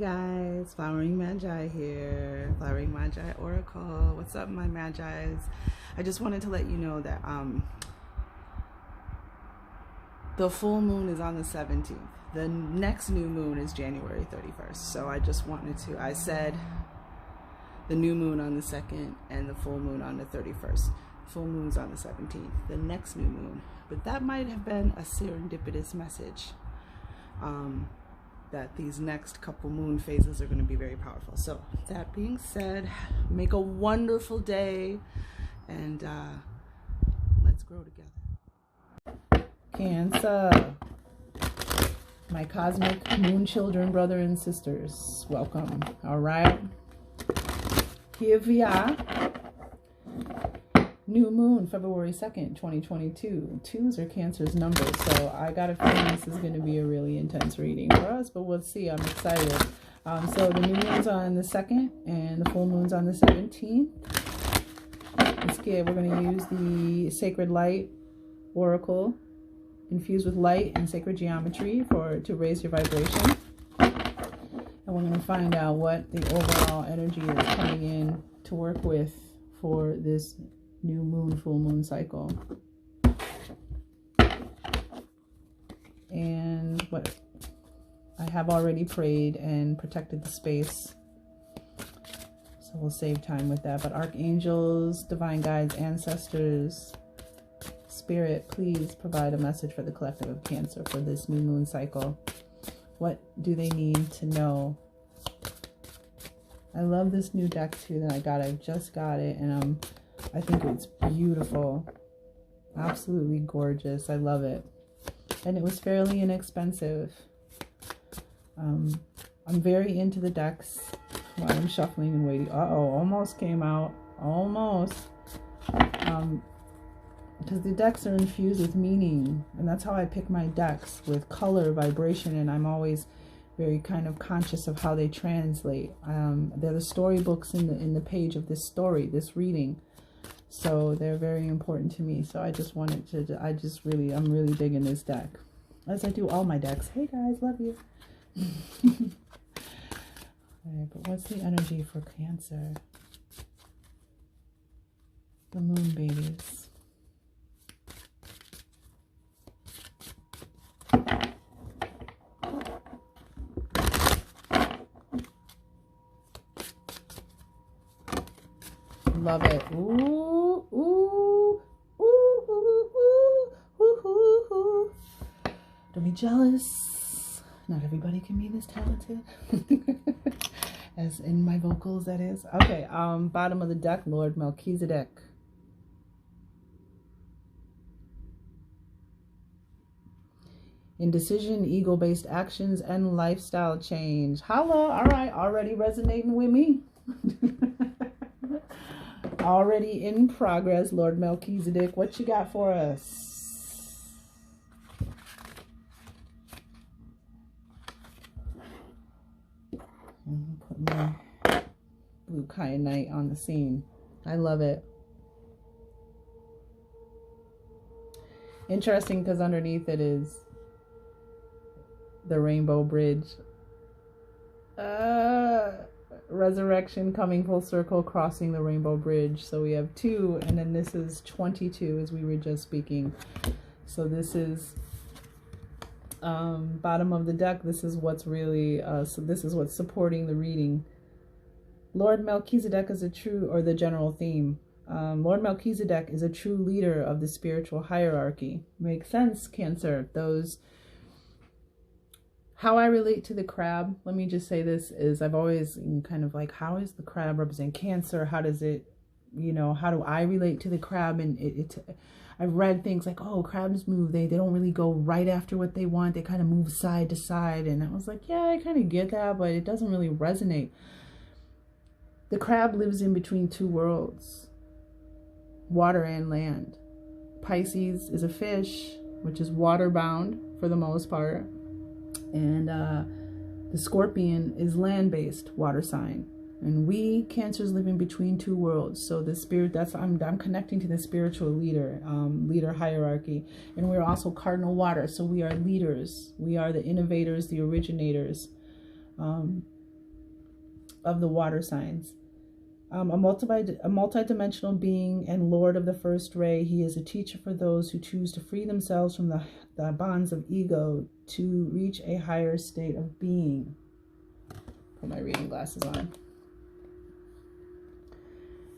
guys, Flowering Magi here, Flowering Magi Oracle. What's up, my Magis? I just wanted to let you know that the full moon is on the 17th. The next new moon is January 31st. So I just wanted to, I said the new moon on the 2nd and the full moon on the 31st. Full moon's on the 17th, the next new moon. But that might have been a serendipitous message. That these next couple moon phases are going to be very powerful. So that being said, make a wonderful day, and let's grow together. Cancer, my cosmic moon children, brother and sisters, welcome. All right, here we are. New moon, February 2nd, 2022. Twos are Cancer's number, so I got a feeling this is going to be a really intense reading for us, but we'll see. I'm excited. So the new moon's on the 2nd, and the full moon's on the 17th. Let's get, we're going to use the Sacred Light Oracle, infused with light and sacred geometry to raise your vibration. And we're going to find out what the overall energy is coming in to work with for this new moon, full moon cycle. And what I have already prayed and protected the space, so we'll save time with that. But archangels, divine guides, ancestors, spirit, please provide a message for the collective of Cancer for this new moon cycle. What do they need to know? I love this new deck too that I got. I just got it, and I think it's beautiful, absolutely gorgeous. I love it, and it was fairly inexpensive. I'm very into the decks while I'm shuffling and waiting. Almost came out, almost. Because the decks are infused with meaning, and that's how I pick my decks, with color, vibration, and I'm always very kind of conscious of how they translate. They're the storybooks in the page of this story, this reading. So they're very important to me. So I just wanted to, I'm really digging this deck, as I do all my decks. Hey guys, love you. All right, but what's the energy for Cancer? The moon babies. Love it. Ooh, ooh, ooh, ooh, ooh, ooh, ooh. Don't be jealous. Not everybody can be this talented. As in my vocals, that is. Okay, bottom of the deck, Lord Melchizedek. Indecision, ego-based actions, and lifestyle change. Hello, all right, already resonating with me. Already in progress, Lord Melchizedek. What you got for us? Put my blue kyanite on the scene. I love it. Interesting, because underneath it is the rainbow bridge. Resurrection, coming full circle, crossing the rainbow bridge. So we have 2, and then this is 22, as we were just speaking. So this is bottom of the deck. This is what's really so this is what's supporting the reading. Lord Melchizedek is a true, or the general theme, Lord Melchizedek is a true leader of the spiritual hierarchy. Makes sense, Cancer. How I relate to the crab, let me just say this, is I've always kind of like, how is the crab represent Cancer? How does it, how do I relate to the crab? And I've read things like, oh, crabs move. They don't really go right after what they want. They kind of move side to side. And I was like, yeah, I kind of get that, but it doesn't really resonate. The crab lives in between 2 worlds, water and land. Pisces is a fish, which is water bound for the most part. And the scorpion is land-based, water sign. And we Cancers live in between 2 worlds. So the spirit, I'm connecting to the spiritual leader hierarchy. And we're also cardinal water. So we are leaders. We are the innovators, the originators. of the water signs. A multidimensional being and Lord of the first ray. He is a teacher for those who choose to free themselves from the bonds of ego to reach a higher state of being. Put my reading glasses on.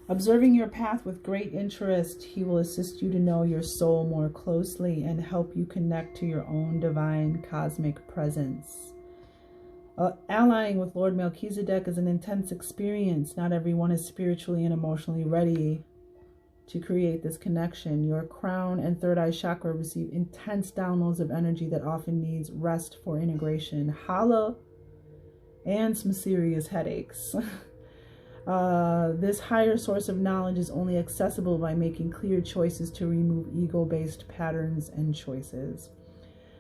Observing your path with great interest, he will assist you to know your soul more closely and help you connect to your own divine cosmic presence. Allying with Lord Melchizedek is an intense experience. Not everyone is spiritually and emotionally ready to create this connection. Your crown and third eye chakra receive intense downloads of energy that often needs rest for integration. Holla, and some serious headaches. This higher source of knowledge is only accessible by making clear choices to remove ego-based patterns and choices.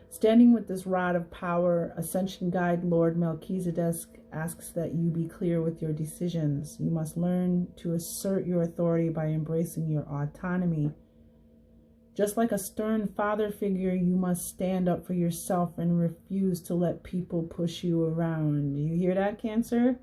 Standing with this rod of power, Ascension Guide Lord Melchizedek asks that you be clear with your decisions. You must learn to assert your authority by embracing your autonomy. Just like a stern father figure, you must stand up for yourself and refuse to let people push you around. Do you hear that, Cancer?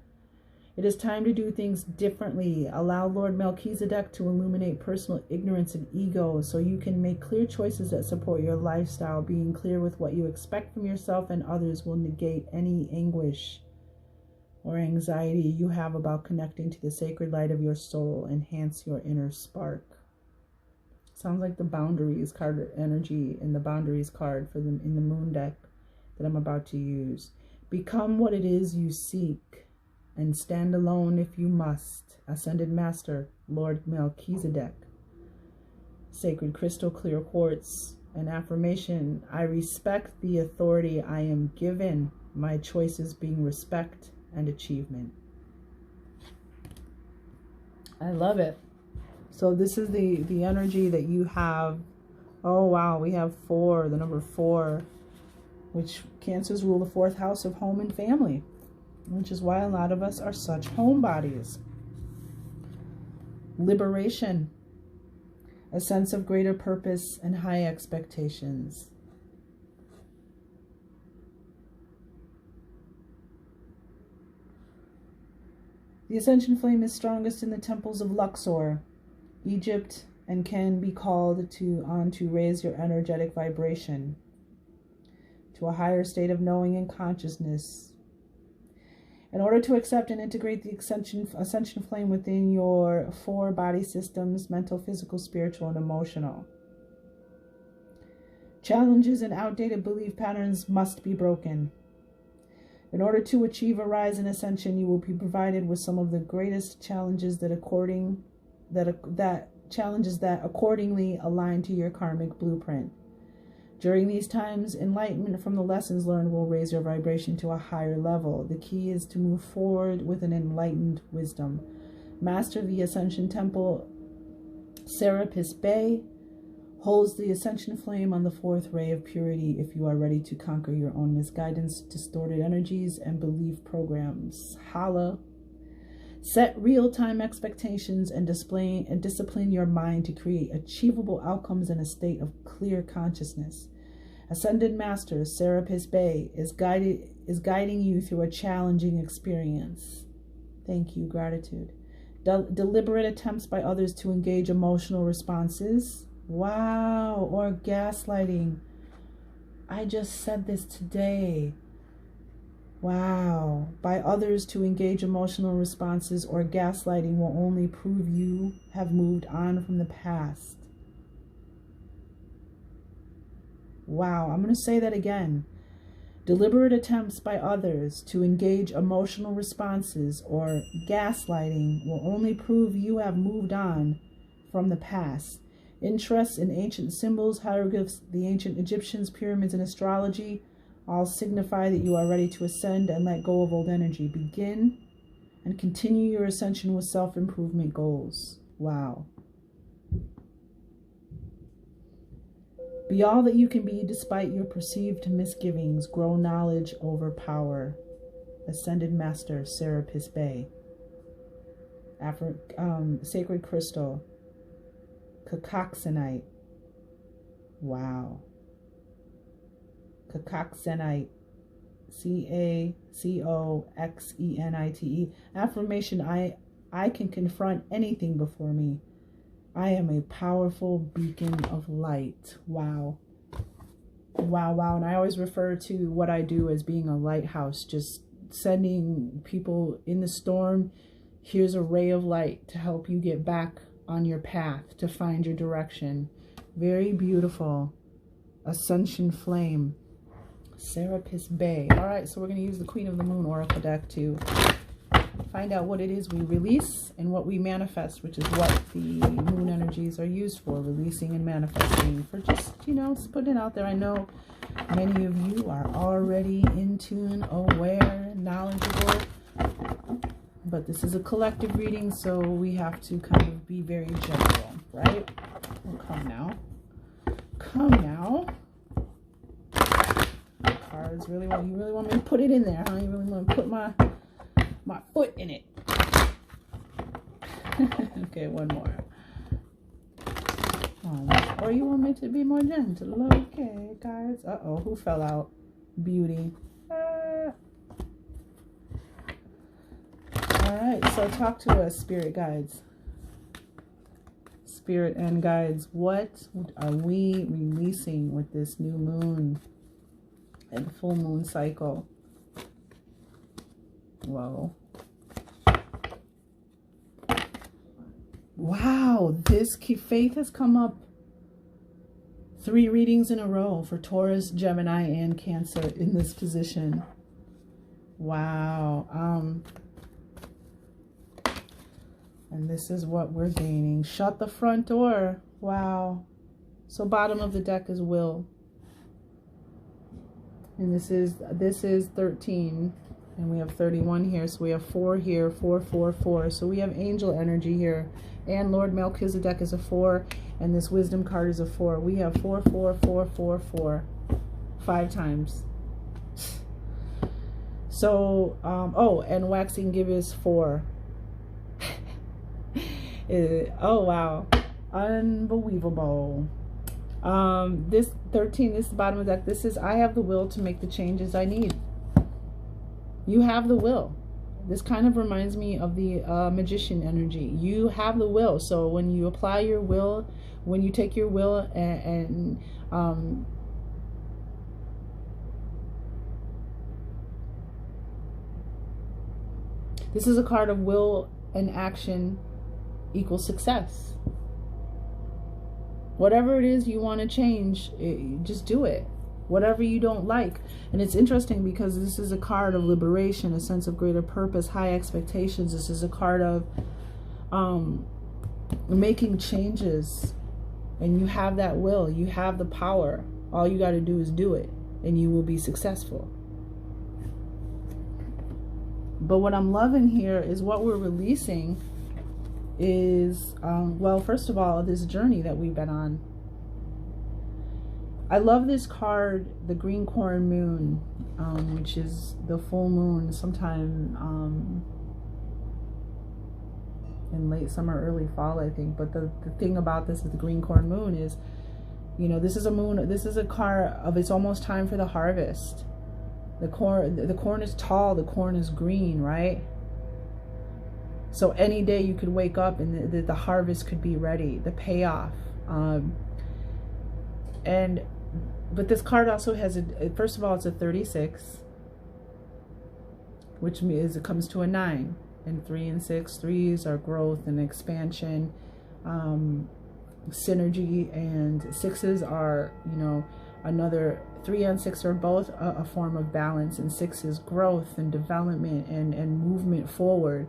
It is time to do things differently. Allow Lord Melchizedek to illuminate personal ignorance and ego so you can make clear choices that support your lifestyle. Being clear with what you expect from yourself and others will negate any anguish or anxiety you have about connecting to the sacred light of your soul. Enhance your inner spark. Sounds like the boundaries card energy in the boundaries card for them in the moon deck that I'm about to use. Become what it is you seek. And stand alone if you must. Ascended Master, Lord Melchizedek. Sacred crystal clear quartz. An affirmation. I respect the authority I am given. My choices being respect and achievement. I love it. So this is the energy that you have. Oh wow, we have 4, the number 4, which Cancers rule the 4th house of home and family, which is why a lot of us are such homebodies. Liberation, a sense of greater purpose and high expectations. The ascension flame is strongest in the temples of Luxor, Egypt, and can be called on to raise your energetic vibration to a higher state of knowing and consciousness. In order to accept and integrate the ascension flame within your 4 body systems, mental, physical, spiritual, and emotional, challenges and outdated belief patterns must be broken. In order to achieve a rise in ascension, you will be provided with some of the greatest challenges that accordingly align to your karmic blueprint. During these times, enlightenment from the lessons learned will raise your vibration to a higher level. The key is to move forward with an enlightened wisdom. Master the Ascension Temple, Serapis Bey, holds the Ascension Flame on the 4th ray of purity if you are ready to conquer your own misguidance, distorted energies, and belief programs. Holla. Set real-time expectations and discipline your mind to create achievable outcomes in a state of clear consciousness. Ascended Master Serapis Bey is guiding you through a challenging experience. Thank you, gratitude. Deliberate attempts by others to engage emotional responses. Wow, or gaslighting. I just said this today. Wow. By others to engage emotional responses or gaslighting will only prove you have moved on from the past. Wow. I'm going to say that again. Deliberate attempts by others to engage emotional responses or gaslighting will only prove you have moved on from the past. Interest in ancient symbols, hieroglyphs, the ancient Egyptians, pyramids, and astrology all signify that you are ready to ascend and let go of old energy. Begin and continue your ascension with self-improvement goals. Wow. Be all that you can be despite your perceived misgivings. Grow knowledge over power. Ascended Master Serapis Bey. Sacred Crystal. Cacoxenite. Wow. Cacoxenite Cacoxenite. Affirmation, I can confront anything before me. I am a powerful beacon of light. Wow. Wow, wow. And I always refer to what I do as being a lighthouse, just sending people in the storm. Here's a ray of light to help you get back on your path, to find your direction. Very beautiful. Ascension Flame. Serapis Bay. All right, so we're going to use the Queen of the Moon Oracle deck to find out what it is we release and what we manifest, which is what the moon energies are used for, releasing and manifesting, for just, you know, putting it out there. I know many of you are already in tune, aware, knowledgeable, but this is a collective reading, so we have to kind of be very general, right? Well, come now. Come now. Cards, you really want me to put it in there, huh? You really want to put my foot in it. Okay, one more. Or you want me to be more gentle? Okay, guys. Uh-oh, who fell out? Beauty. All right, so talk to us, spirit guides. Spirit and guides, what are we releasing with this new moon and full moon cycle? Whoa. Wow, this faith has come up 3 readings in a row for Taurus, Gemini, and Cancer in this position. Wow. And this is what we're gaining. Shut the front door. Wow. So bottom of the deck is will. And this is 13. And we have 31 here. So we have 4 here. 4, 4, 4. So we have angel energy here. And Lord Melchizedek is a 4. And this wisdom card is a 4. We have 4, 4, 4, 4, 4. 5 times. So, oh, and waxing gibbous 4. Oh, wow. Unbelievable. This 13, this is the bottom of the deck. This is, I have the will to make the changes I need. You have the will. This kind of reminds me of the magician energy. You have the will. So when you apply your will, when you take your will and this is a card of will and action equals success. Whatever it is you want to change, just do it. Whatever you don't like. And it's interesting because this is a card of liberation, a sense of greater purpose, high expectations. This is a card of making changes. And you have that will. You have the power. All you got to do is do it. And you will be successful. But what I'm loving here is what we're releasing is, well, first of all, this journey that we've been on. I love this card, the green corn moon, which is the full moon sometime in late summer, early fall, I think. But the thing about this is the green corn moon is, you know, this is a moon, this is a card of it's almost time for the harvest. The corn is tall, the corn is green, right? So any day you could wake up and the harvest could be ready, the payoff. But this card also has first of all, it's a 36, which means it comes to a 9, and 3 and 6, 3s are growth and expansion, synergy, and 6s are, you know, another 3 and 6 are both a form of balance, and 6 is growth and development and movement forward.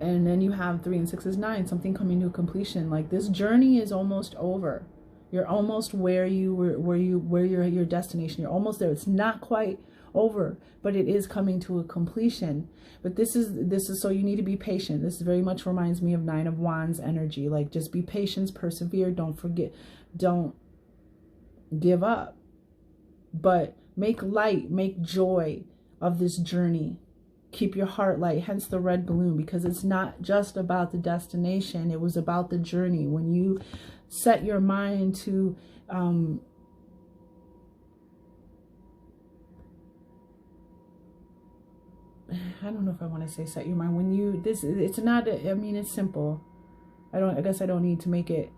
And then you have 3 and 6 is 9, something coming to completion. Like this journey is almost over. You're almost where your destination. You're almost there. It's not quite over, but it is coming to a completion. But this is so you need to be patient. This very much reminds me of 9 of Wands energy. Like just be patient, persevere, don't forget, don't give up. But make light, make joy of this journey. Keep your heart light, hence the red balloon, because it's not just about the destination. It was about the journey. When you set your mind to I don't know if I want to say set your mind. When you, it's not, I mean, it's simple. I guess I don't need to make it,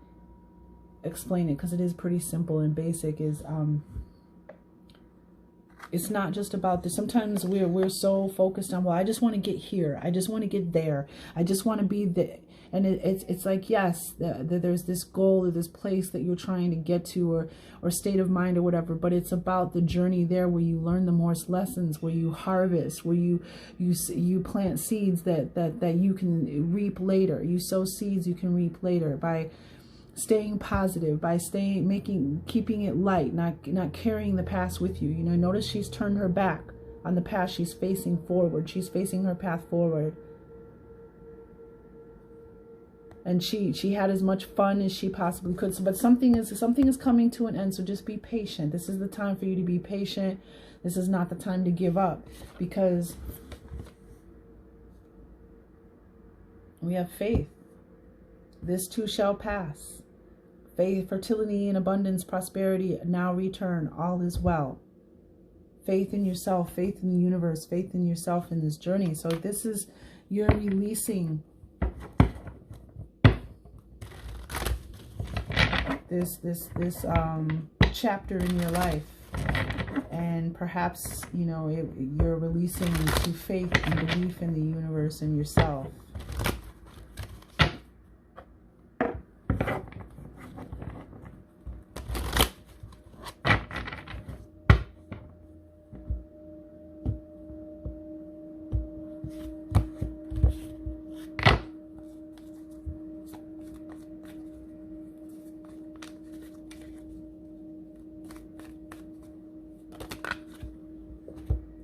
explain it, because it is pretty simple and basic. Is it's not just about this. Sometimes we're so focused on, well, I just want to get here, I just want to get there, I just want to be there. And it's like, yes, there's this goal or this place that you're trying to get to, or state of mind or whatever, but it's about the journey there, where you learn the more lessons, where you harvest, where you plant seeds that you can reap later. You sow seeds you can reap later by staying positive, by keeping it light, not carrying the past with you. You know, notice she's turned her back on the past. She's facing forward. She's facing her path forward. And she had as much fun as she possibly could. So, but something is coming to an end. So just be patient. This is the time for you to be patient. This is not the time to give up, because we have faith. This too shall pass. Faith, fertility, and abundance, prosperity now return. All is well. Faith in yourself, faith in the universe, faith in yourself in this journey. So this is, you're releasing this chapter in your life, and perhaps, you know, you're releasing to faith and belief in the universe and yourself.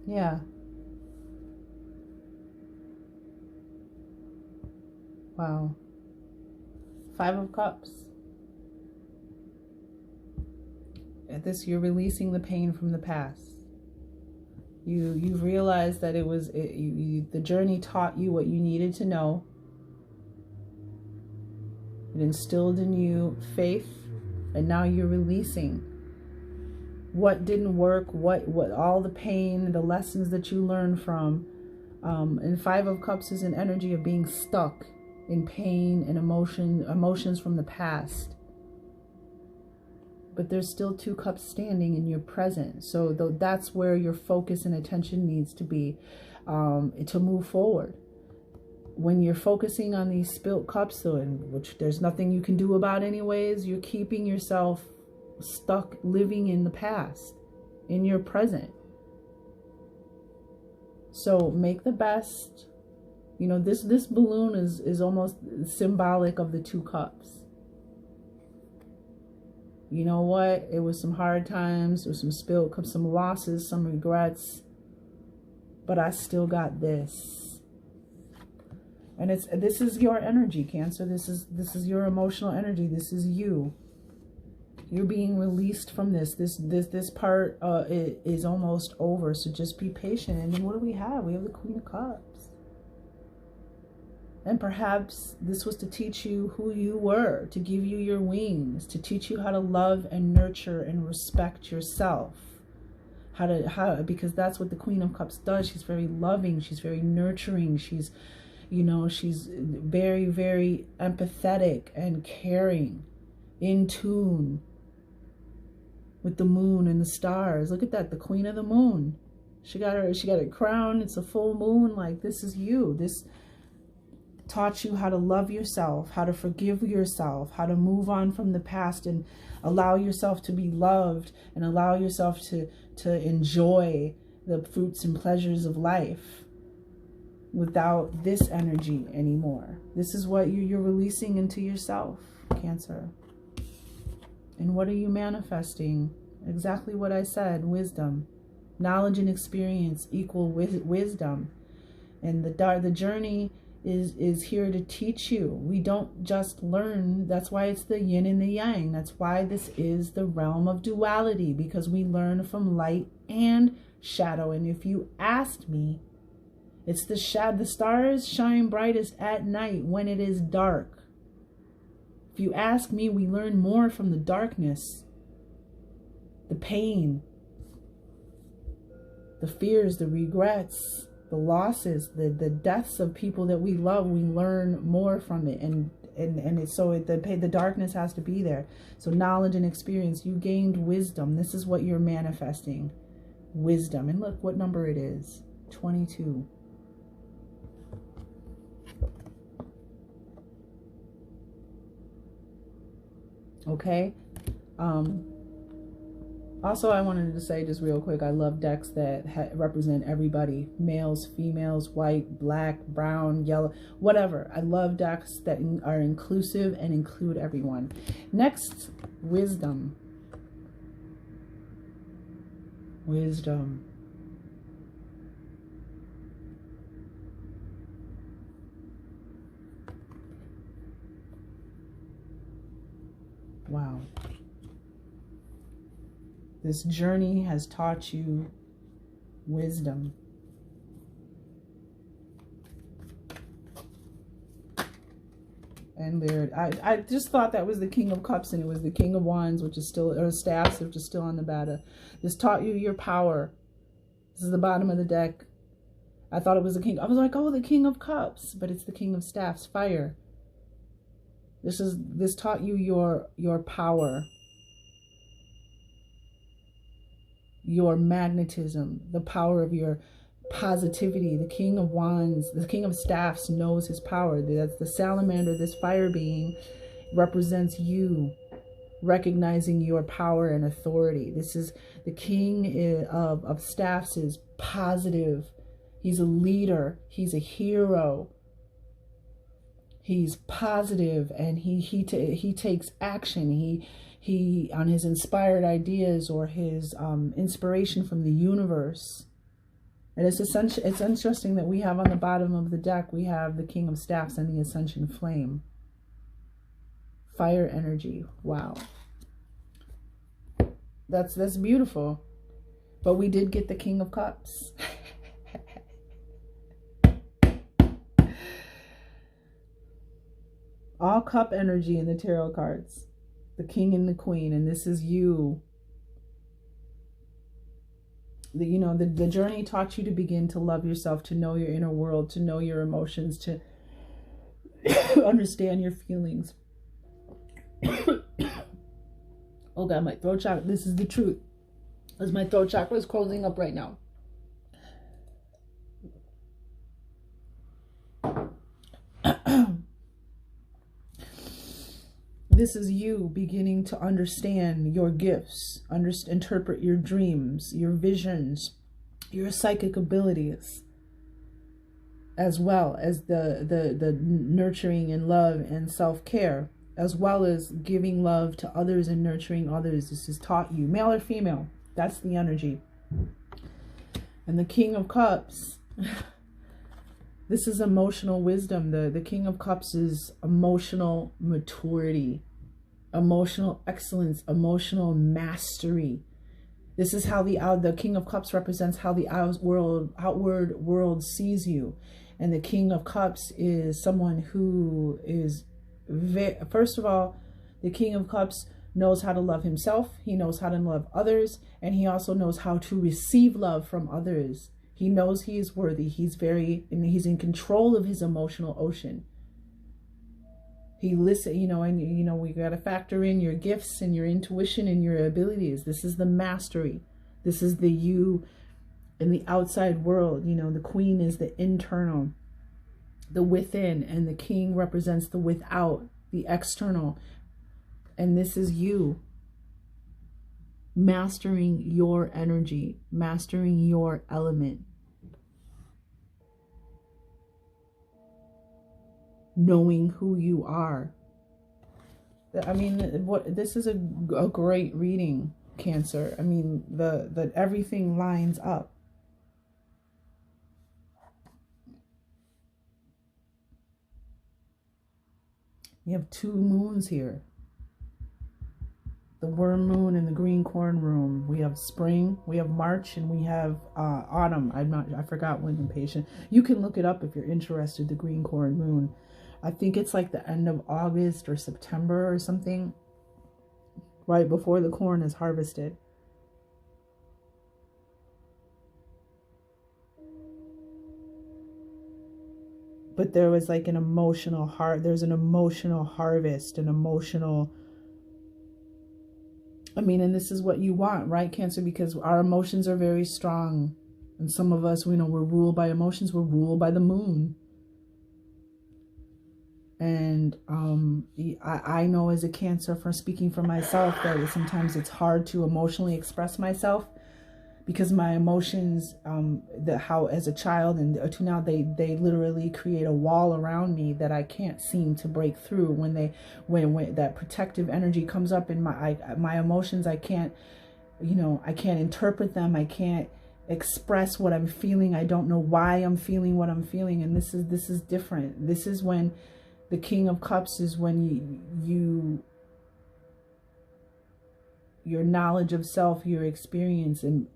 Yeah. Wow. 5 of Cups. At this, you're releasing the pain from the past. You've realized that the journey taught you what you needed to know. It instilled in you faith, and now you're releasing what didn't work, what all the pain, the lessons that you learned from. And 5 of Cups is an energy of being stuck in pain and emotions from the past. But there's still 2 cups standing in your present. So that's where your focus and attention needs to be, to move forward. When you're focusing on these spilt cups, which there's nothing you can do about anyways, you're keeping yourself stuck living in the past, in your present. So make the best. You know, this balloon is almost symbolic of the 2 cups. You know what? It was some hard times, there was some spilt cups, some losses, some regrets, but I still got this. And this is your energy, Cancer. This is your emotional energy. This is you. You're being released from this. This part is almost over. So just be patient. And then what do we have? We have the Queen of Cups. And perhaps this was to teach you who you were, to give you your wings, to teach you how to love and nurture and respect yourself. Because that's what the Queen of Cups does. She's very loving. She's very nurturing. She's very, very empathetic and caring, in tune with the moon and the stars. Look at that, the Queen of the Moon. She got her crown. It's a full moon. Like, this is you. This taught you how to love yourself, how to forgive yourself, how to move on from the past and allow yourself to be loved, and allow yourself to enjoy the fruits and pleasures of life without this energy anymore. This is what you're releasing into yourself, Cancer. And what are you manifesting? Exactly what I said, wisdom. Knowledge and experience equal wisdom. And the journey is here to teach you. We don't just learn. That's why it's the yin and the yang. That's why this is the realm of duality, because we learn from light and shadow. And if you asked me, it's the stars shine brightest at night when it is dark. If you ask me, we learn more from the darkness, the pain, the fears, the regrets, the losses, the deaths of people that we love, we learn more from it. And it's so the darkness has to be there. So knowledge and experience, you gained wisdom. This is what you're manifesting. Wisdom. And look what number it is. 22. Okay. Also, I wanted to say just real quick, I love decks that represent everybody. Males, females, white, black, brown, yellow, whatever. I love decks that are inclusive and include everyone. Next, wisdom. Wisdom. Wow. This journey has taught you wisdom. And there, I just thought that was the King of Cups, and it was the King of Wands, which is still, or Staffs, which is still on the bata. This taught you your power. This is the bottom of the deck. I thought it was the King. I was like, oh, the King of Cups, but it's the King of Staffs, fire. This taught you your power. Your magnetism, the power of your positivity. The King of Wands, the King of Staffs knows his power. That's the salamander, this fire being, represents you recognizing your power and authority. This is the King of Staffs is positive. He's a leader. He's a hero. He's positive, and he takes action. He on his inspired ideas or his inspiration from the universe. And it's interesting that we have on the bottom of the deck, we have the King of Staffs and the Ascension Flame. Fire energy. Wow. That's beautiful. But we did get the King of Cups. All cup energy in the tarot cards. The King and the Queen, and this is you. The journey taught you to begin to love yourself, to know your inner world, to know your emotions, to understand your feelings. Oh God, my throat chakra, this is the truth. As my throat chakra is closing up right now. This is you beginning to understand your gifts, interpret your dreams, your visions, your psychic abilities, as well as the nurturing and love and self-care, as well as giving love to others and nurturing others. This is taught you, male or female. That's the energy. And the King of Cups, this is emotional wisdom. The King of Cups is emotional maturity, emotional excellence, emotional mastery. This is how the King of Cups represents how the outward world sees you. And the King of Cups is someone who is, first of all, the King of Cups knows how to love himself. He knows how to love others. And he also knows how to receive love from others. He knows he is worthy. He's in control of his emotional ocean. He listens, and we got to factor in your gifts and your intuition and your abilities. This is the mastery. This is the you in the outside world. The Queen is the internal, the within, and the King represents the without, the external. And this is you mastering your energy, mastering your element. Knowing who you are. I mean, this is a great reading, Cancer. I mean, the everything lines up. You have two moons here. The worm moon and the green corn moon. We have spring, we have March, and we have autumn. I forgot when, impatient. You can look it up if you're interested, the green corn moon. I think it's like the end of August or September or something, right before the corn is harvested. but there was like an emotional heart. There's an emotional harvest, an emotional, I mean, and this is what you want, right, Cancer? Because our emotions are very strong. And some of us, we know we're ruled by emotions. We're ruled by the moon. And I know as a Cancer, from speaking for myself, that sometimes it's hard to emotionally express myself because my emotions, how as a child and to now, they literally create a wall around me that I can't seem to break through. When that protective energy comes up in my emotions, I can't, I can't interpret them. I can't express what I'm feeling. I don't know why I'm feeling what I'm feeling. And this is different. This is when the King of Cups is when your knowledge of self, your experience, and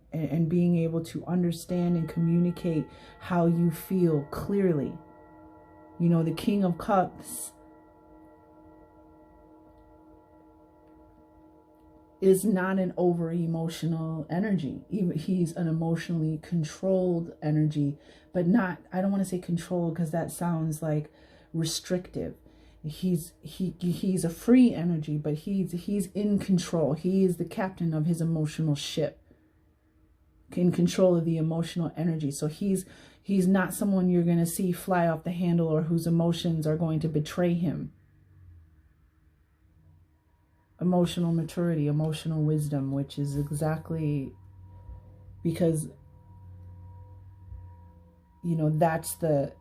being able to understand and communicate how you feel clearly. The King of Cups is not an over emotional energy. He's an emotionally controlled energy, but not, I don't want to say controlled because that sounds like restrictive. He's a free energy, but he's in control. He is the captain of his emotional ship, in control of the emotional energy. So he's not someone you're going to see fly off the handle or whose emotions are going to betray him. Emotional maturity, emotional wisdom, which is exactly because that's the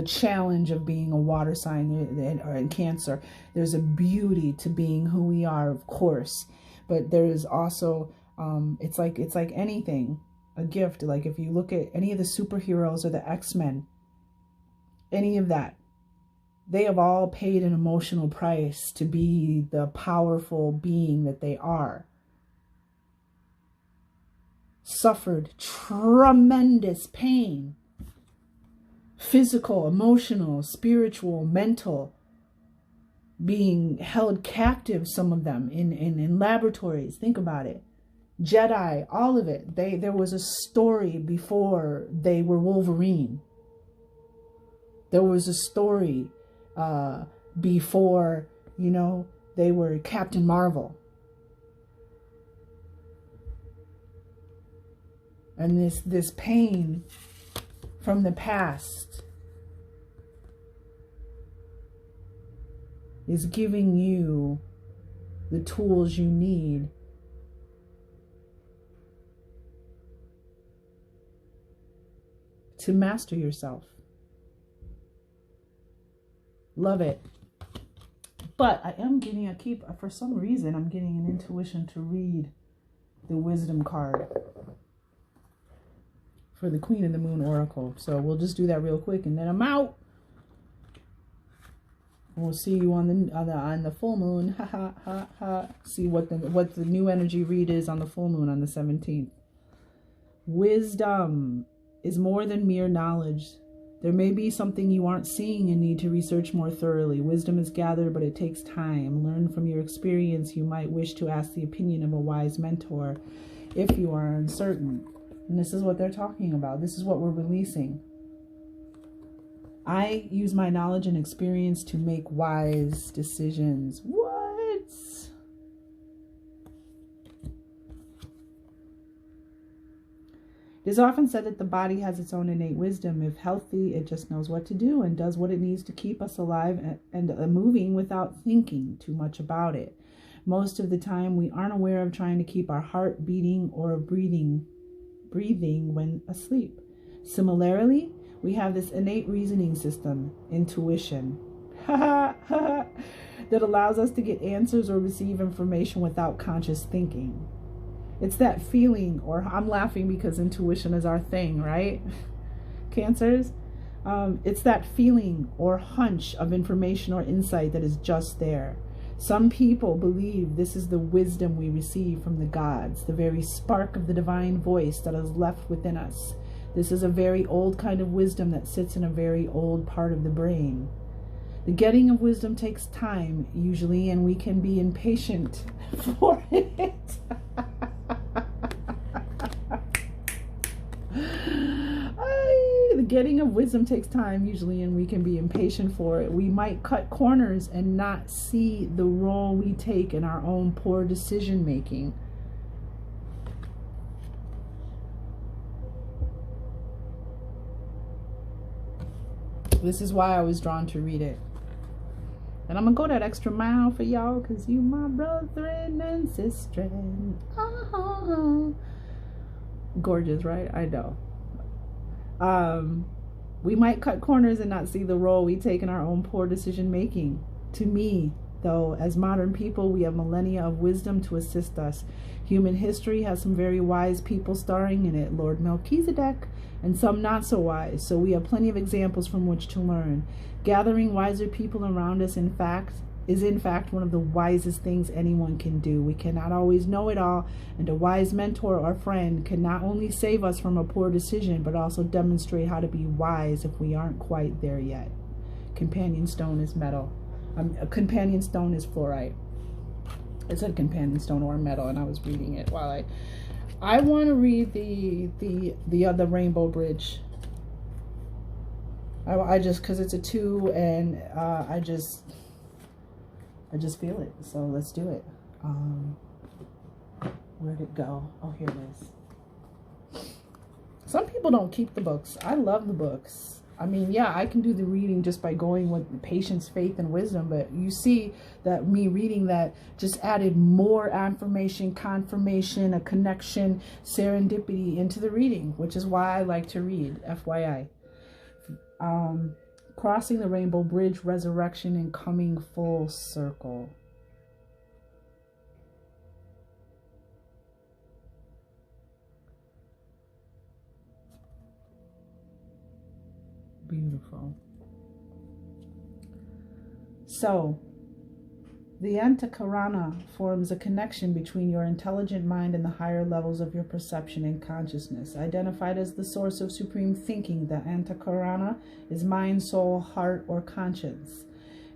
challenge of being a water sign or in Cancer. There's a beauty to being who we are, of course, but there is also it's like anything, a gift. Like if you look at any of the superheroes or the X-Men, any of that, they have all paid an emotional price to be the powerful being that they are. Suffered tremendous pain. Physical, emotional, spiritual, mental, being held captive, some of them in laboratories. Think about it. Jedi, all of it. There was a story before they were Wolverine. There was a story before, they were Captain Marvel. And this pain from the past is giving you the tools you need to master yourself. Love it. But I am getting for some reason, I'm getting an intuition to read the wisdom card for the Queen of the Moon Oracle. So we'll just do that real quick and then I'm out. We'll see you on the full moon. Ha ha ha ha. See what the new energy read is on the full moon on the 17th. Wisdom is more than mere knowledge. There may be something you aren't seeing and need to research more thoroughly. Wisdom is gathered, but it takes time. Learn from your experience. You might wish to ask the opinion of a wise mentor if you are uncertain. And this is what they're talking about. This is what we're releasing. I use my knowledge and experience to make wise decisions. What? It is often said that the body has its own innate wisdom. If healthy, it just knows what to do and does what it needs to keep us alive and moving without thinking too much about it. Most of the time, we aren't aware of trying to keep our heart beating or breathing when asleep. Similarly, we have this innate reasoning system, intuition, that allows us to get answers or receive information without conscious thinking. It's that feeling, or I'm laughing because intuition is our thing, right? Cancers. It's that feeling or hunch of information or insight that is just there. Some people believe this is the wisdom we receive from the gods, the very spark of the divine voice that is left within us. This is a very old kind of wisdom that sits in a very old part of the brain. The getting of wisdom takes time, usually, and we can be impatient for it. getting of wisdom takes time usually, and we can be impatient for it. We might cut corners and not see the role we take in our own poor decision making. This is why I was drawn to read it. And I'm going to go that extra mile for y'all, because you my brethren and sister. Gorgeous, right? I know. We might cut corners and not see the role we take in our own poor decision making. To me, though, as modern people, we have millennia of wisdom to assist us. Human history has some very wise people starring in it, Lord Melchizedek, and some not so wise, so we have plenty of examples from which to learn. Gathering wiser people around us, is in fact one of the wisest things anyone can do. We cannot always know it all, and a wise mentor or friend can not only save us from a poor decision, but also demonstrate how to be wise if we aren't quite there yet. Companion stone is metal. A companion stone is fluorite. It said companion stone or metal, and I was reading it while I want to read the other Rainbow Bridge. I just, because it's a 2, and I just feel it. So let's do it. Where'd it go? Oh, here it is. Some people don't keep the books. I love the books. I mean, yeah, I can do the reading just by going with patience, faith, and wisdom. But you see that me reading that just added more affirmation, confirmation, a connection, serendipity into the reading, which is why I like to read, FYI. Crossing the Rainbow Bridge, resurrection, and coming full circle. Beautiful. So, the Antakarana forms a connection between your intelligent mind and the higher levels of your perception and consciousness. Identified as the source of supreme thinking, the Antakarana is mind, soul, heart, or conscience.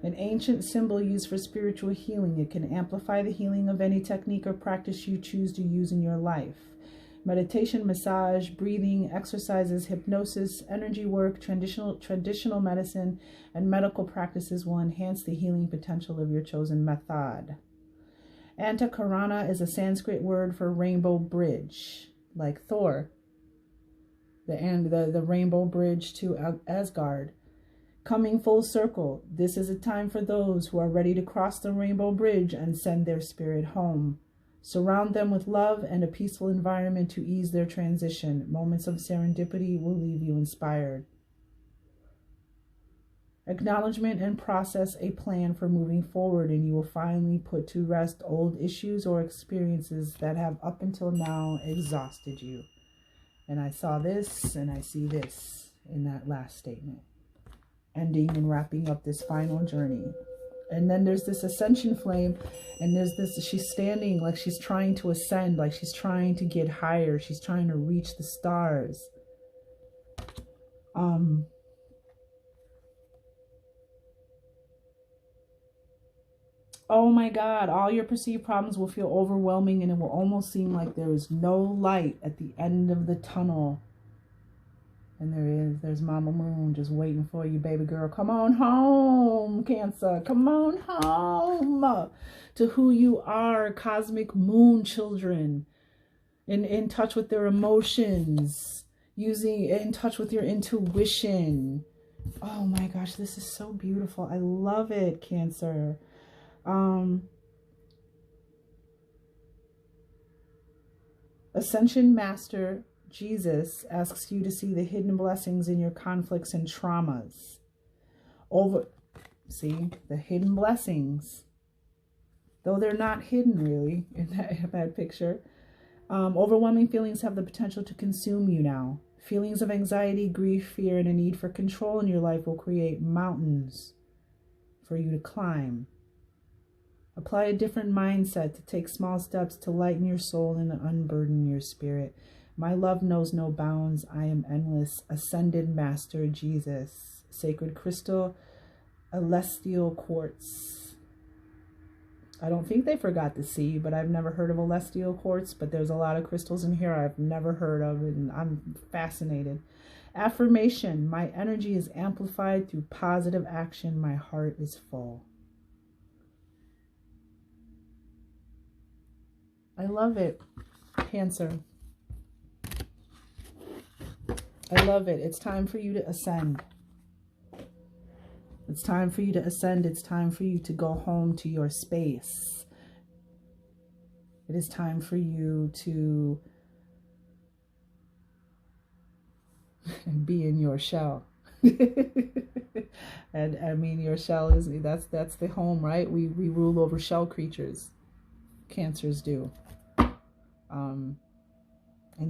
An ancient symbol used for spiritual healing. It can amplify the healing of any technique or practice you choose to use in your life. Meditation, massage, breathing, exercises, hypnosis, energy work, traditional medicine, and medical practices will enhance the healing potential of your chosen method. Antakarana is a Sanskrit word for rainbow bridge, like Thor, the rainbow bridge to Asgard. Coming full circle, this is a time for those who are ready to cross the rainbow bridge and send their spirit home. Surround them with love and a peaceful environment to ease their transition. Moments of serendipity will leave you inspired. Acknowledgement and process a plan for moving forward, and you will finally put to rest old issues or experiences that have up until now exhausted you. And I saw this and I see this in that last statement. Ending and wrapping up this final journey. And then there's this ascension flame, and there's this, she's standing like she's trying to ascend, like she's trying to get higher. She's trying to reach the stars. Oh my God, all your perceived problems will feel overwhelming, and it will almost seem like there is no light at the end of the tunnel. And there's Mama Moon just waiting for you, baby girl. Come on home, Cancer. Come on home to who you are, cosmic moon children. In touch with their emotions, in touch with your intuition. Oh my gosh, this is so beautiful. I love it, Cancer. Ascension Master Jesus asks you to see the hidden blessings in your conflicts and traumas. See, the hidden blessings. Though they're not hidden really in that picture. Overwhelming feelings have the potential to consume you now. Feelings of anxiety, grief, fear, and a need for control in your life will create mountains for you to climb. Apply a different mindset to take small steps to lighten your soul and unburden your spirit. My love knows no bounds. I am endless. Ascended Master Jesus. Sacred crystal, celestial quartz. I don't think they forgot the C, but I've never heard of celestial quartz. But there's a lot of crystals in here I've never heard of, and I'm fascinated. Affirmation. My energy is amplified through positive action. My heart is full. I love it, Cancer. I love it. It's time for you to ascend. It's time for you to ascend. It's time for you to go home to your space. It is time for you to be in your shell. And I mean, your shell is, that's the home, right? We rule over shell creatures. Cancers do. And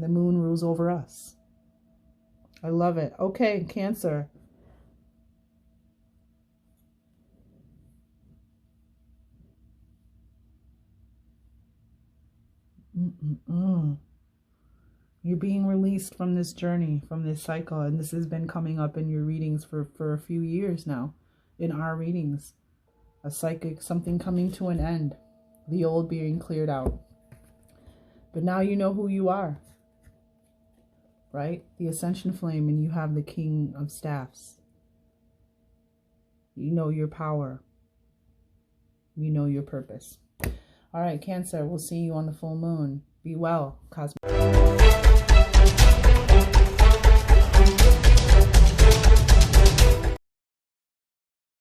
the moon rules over us. I love it. Okay, Cancer. You're being released from this journey, from this cycle, and this has been coming up in your readings for a few years now. In our readings, a psychic, something coming to an end, the old being cleared out. But now you know who you are, right? The Ascension Flame, and you have the King of Staffs. You know your power. You know your purpose. All right, Cancer, we'll see you on the full moon. Be well, Cosmic.